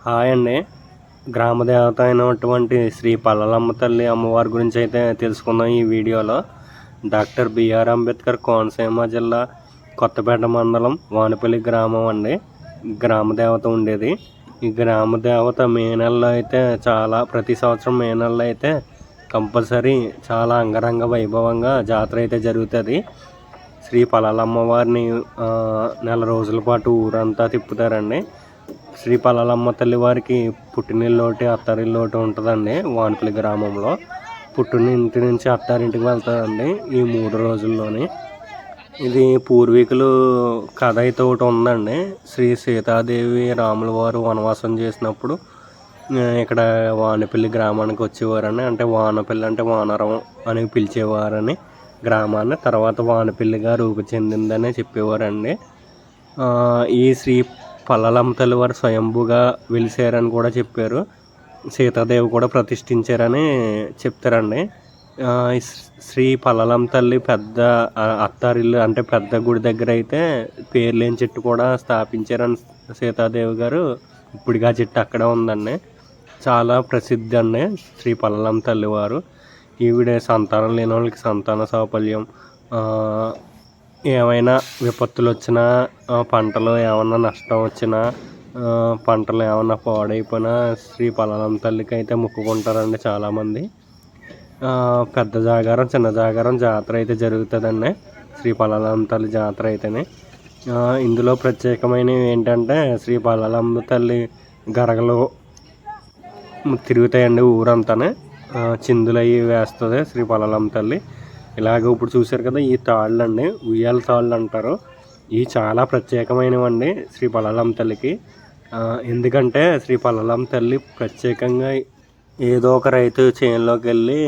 Hi అండి. గ్రామ దేవత అయినటువంటి శ్రీ పల్లలమ్మ తల్లి అమ్మవారి గురించి అయితే తెలుసుకుందాం ఈ వీడియోలో. డాక్టర్ బిఆర్ అంబేద్కర్ కోనసీమ జిల్లా కొత్తపేట మండలం వానపల్లి గ్రామం అండి గ్రామ దేవత ఉండేది. ఈ గ్రామ దేవత మే నెలలో అయితే ప్రతి సంవత్సరం మే నెలలో అయితే కంపల్సరీ చాలా అంగరంగ వైభవంగా జాతర అయితే జరుగుతుంది. శ్రీ పల్లలమ్మ వారిని నెల రోజుల పాటు ఊరంతా తిప్పుతారండి. శ్రీ పల్లలమ్మ తల్లి వారికి పుట్టినిల్లు ఒకటి అత్తారిల్లు ఒకటి ఉంటుందండి వానపల్లి గ్రామంలో. పుట్టినింటి నుంచి అత్తారింటికి వెళ్తారండి ఈ 3 రోజుల్లోని. ఇది పూర్వీకులు కథ అయితే ఒకటి ఉందండి. శ్రీ సీతాదేవి రాముల వారు వనవాసం చేసినప్పుడు ఇక్కడ వానపల్లి గ్రామానికి వచ్చేవారని, అంటే వానపల్లి అంటే వానరం అని పిలిచేవారని గ్రామాన్ని. తర్వాత వానపల్లిగా రూపు చెందిందని చెప్పేవారండి. ఈ శ్రీ పల్లలమ్మ తల్లి వారు స్వయంభుగా వెలిసారని కూడా చెప్పారు. సీతాదేవి కూడా ప్రతిష్ఠించారని చెప్తారండి. శ్రీ పల్లలమ్మ తల్లి పెద్ద అత్తారిల్లు అంటే పెద్ద గుడి దగ్గర అయితే పేర్లేని చెట్టు కూడా స్థాపించారని సీతాదేవి గారు. ఇప్పుడుగా చెట్టు అక్కడే ఉందండి. చాలా ప్రసిద్ధి అండి శ్రీ పల్లలమ్మ తల్లి వారు. ఈవిడ సంతానం లేని వాళ్ళకి సంతాన సాఫల్యం, ఏమైనా విపత్తులు వచ్చినా, పంటలు ఏమన్నా నష్టం వచ్చినా, పంటలు ఏమన్నా పాడైపోయినా శ్రీ పల్లలమ్మ తల్లికి అయితే మొక్కుకుంటారండి చాలామంది. పెద్ద జాగారం చిన్న జాగారం జాతర అయితే జరుగుతుందండి శ్రీ పల్లలమ్మ తల్లి జాతర అయితేనే. ఇందులో ప్రత్యేకమైనవి ఏంటంటే శ్రీ పల్లలమ్మ తల్లి గరగలు తిరుగుతాయండి ఊరంతానే. చిందులు అవి వేస్తుంది శ్రీ పల్లలమ్మ తల్లి. ఇలాగ ఇప్పుడు చూశారు కదా, ఈ తాళ్ళు అండి ఉయ్యాల తాళ్ళు అంటారు. ఇవి చాలా ప్రత్యేకమైనవండి శ్రీ పల్లలమ్మ తల్లికి. ఎందుకంటే శ్రీ పల్లలమ్మ తల్లి ప్రత్యేకంగా ఏదో ఒక రైతు చేనులోకి వెళ్ళి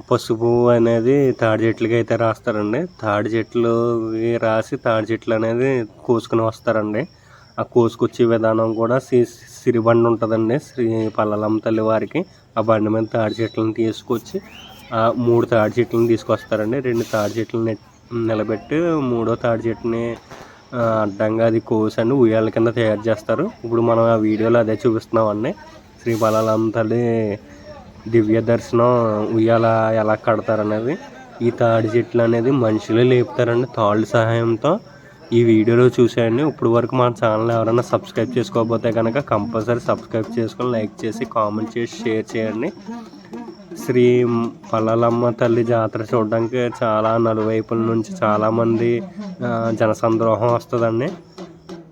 పసుపు అనేది తాడి చెట్లకి అయితే రాస్తారండి. తాడి చెట్లు రాసి తాడి చెట్లు అనేది కోసుకుని వస్తారండి. ఆ కోసుకొచ్చే విధానం కూడా సిరిబండి ఉంటుందండి శ్రీ పల్లలమ్మ తల్లి వారికి. ఆ బండి మీద తాడి చెట్లను తీసుకొచ్చి 3 తాడి చెట్లను తీసుకొస్తారండి. 2 తాడి చెట్లని నిలబెట్టి 3వ తాడి చెట్టుని అడ్డంగా అది కోసండి ఉయ్యాల కింద తయారు చేస్తారు. ఇప్పుడు మనం ఆ వీడియోలో అదే చూపిస్తున్నామండి. శ్రీ పల్లలమ్మ తల్లి దివ్య దర్శనం ఉయ్యాల ఎలా కడతారనేది. ఈ తాడి చెట్లు అనేది మనుషులే లేపుతారండి తాళ్ళ సహాయంతో. ఈ వీడియోలో చూసేయండి. ఇప్పుడు వరకు మన ఛానల్ ఎవరైనా సబ్స్క్రైబ్ చేసుకోకపోతే కనుక కంపల్సరీ సబ్స్క్రైబ్ చేసుకొని లైక్ చేసి కామెంట్ చేసి షేర్ చేయండి. శ్రీ పల్లలమ్మ తల్లి జాతర చూడడానికి చాలా నలువైపుల నుంచి చాలామంది జనసంద్రోహం వస్తుందండి.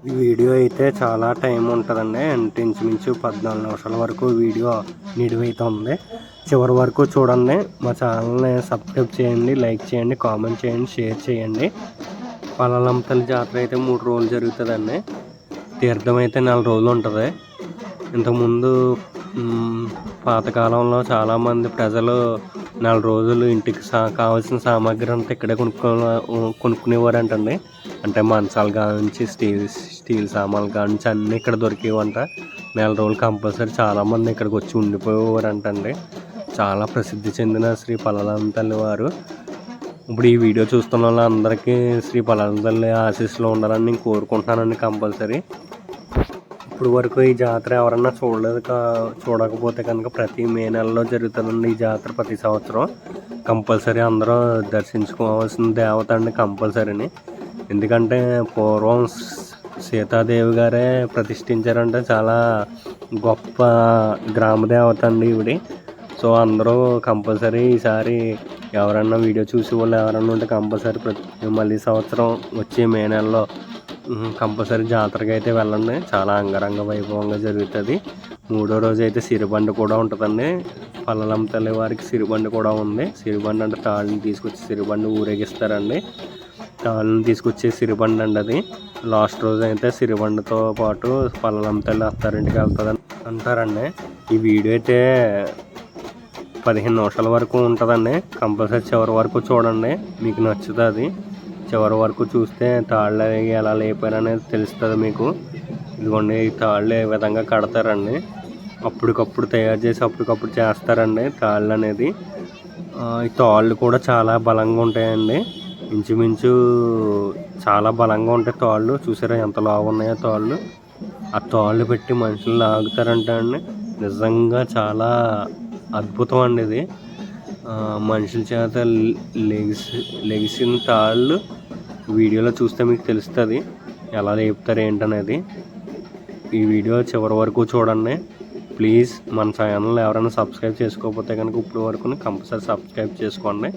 ఈ వీడియో అయితే చాలా టైం ఉంటుందండి. ఇంచుమించు 14 నిమిషాల వరకు వీడియో నిడివైతుంది. చివరి వరకు చూడండి. మా ఛానల్ని సబ్స్క్రైబ్ చేయండి, లైక్ చేయండి, కామెంట్ చేయండి, షేర్ చేయండి. పల్లలమ్మ తల్లి జాతర అయితే 3 రోజులు జరుగుతుందండి. తీర్థం అయితే 4 రోజులు ఉంటుంది. ఇంతకుముందు పాతకాలంలో చాలామంది ప్రజలు 4 రోజులు ఇంటికి కావాల్సిన సామాగ్రి అంతా ఇక్కడే కొనుక్కునేవారంటండి. అంటే మంచాలు కానించి స్టీల్ సామాన్లు కానించి అన్నీ ఇక్కడ దొరికేవంట. 4 రోజులు కంపల్సరీ చాలామంది ఇక్కడికి వచ్చి ఉండిపోయేవారంటండి. చాలా ప్రసిద్ధి చెందిన శ్రీ పల్లలమ్మ తల్లి వారు. ఇప్పుడు ఈ వీడియో చూస్తున్న వాళ్ళందరికీ శ్రీ పల్లలమ్మ తల్లి ఆశీస్సులు ఉండాలని నేను కోరుకుంటున్నానండి కంపల్సరీ. ఇప్పుడు వరకు ఈ జాతర ఎవరన్నా చూడకపోతే కనుక ప్రతి మే నెలలో జరుగుతుందండి ఈ జాతర ప్రతి సంవత్సరం. కంపల్సరీ అందరూ దర్శించుకోవాల్సిన దేవత అండి కంపల్సరీని. ఎందుకంటే పూర్వం సీతాదేవి గారే ప్రతిష్ఠించారంటే చాలా గొప్ప గ్రామ దేవత అండి ఈవిడి. సో అందరూ కంపల్సరీ ఈసారి ఎవరన్నా వీడియో చూసి వాళ్ళు ఎవరన్నా ఉంటే కంపల్సరీ మళ్ళీ సంవత్సరం వచ్చే మే నెలలో కంపల్సరీ జాతరకి అయితే వెళ్ళండి. చాలా అంగరంగ వైభవంగా జరుగుతుంది. 3వ రోజు అయితే సిరిబండి కూడా ఉంటుందండి. పల్లలమ్మ తల్లి వారికి సిరిబండి కూడా ఉంది. సిరిబండి అంటే తాళ్ళని తీసుకొచ్చి సిరిబండి ఊరేగిస్తారండి. తాళ్ళని తీసుకొచ్చే సిరిబండి అండి అది. లాస్ట్ రోజు అయితే సిరిబండితో పాటు పల్లలమ్మ తల్లి అత్తారింటికి వెళ్తుందని అంటారండి. ఈ వీడియో అయితే 15 నిమిషాల వరకు ఉంటుందండి. కంపల్సరీ చివరి వరకు చూడండి, మీకు నచ్చుతుంది. చివరి వరకు చూస్తే తాళ్ళు ఎలా లేపారు అనేది తెలుస్తుంది మీకు. ఇదిగోండి ఈ తాళ్ళు ఏ విధంగా కడతారండి. అప్పటికప్పుడు తయారు చేసి అప్పటికప్పుడు చేస్తారండి తాళ్ళు అనేది. ఈ తాళ్ళు కూడా చాలా బలంగా ఉంటాయండి. ఇంచుమించు చాలా బలంగా ఉంటాయి తాళ్ళు. చూసారా ఎంత లావు ఉన్నాయో తాళ్ళు. ఆ తాళ్ళు పెట్టి మనుషులు లాగుతారంట అండి. నిజంగా చాలా అద్భుతం అండి ఇది. మనుషుల చేత లెగిసిన తాళ్ళు వీడియోలో చూస్తే మీకు తెలుస్తుంది ఎలా లేపుతారు ఏంటనేది. ఈ వీడియో చివరి వరకు చూడండి ప్లీజ్. మన ఛానల్ ఎవరైనా సబ్స్క్రైబ్ చేసుకోకపోతే కనుక ఇప్పుడు వరకు కంపల్సరీ సబ్స్క్రైబ్ చేసుకోండి.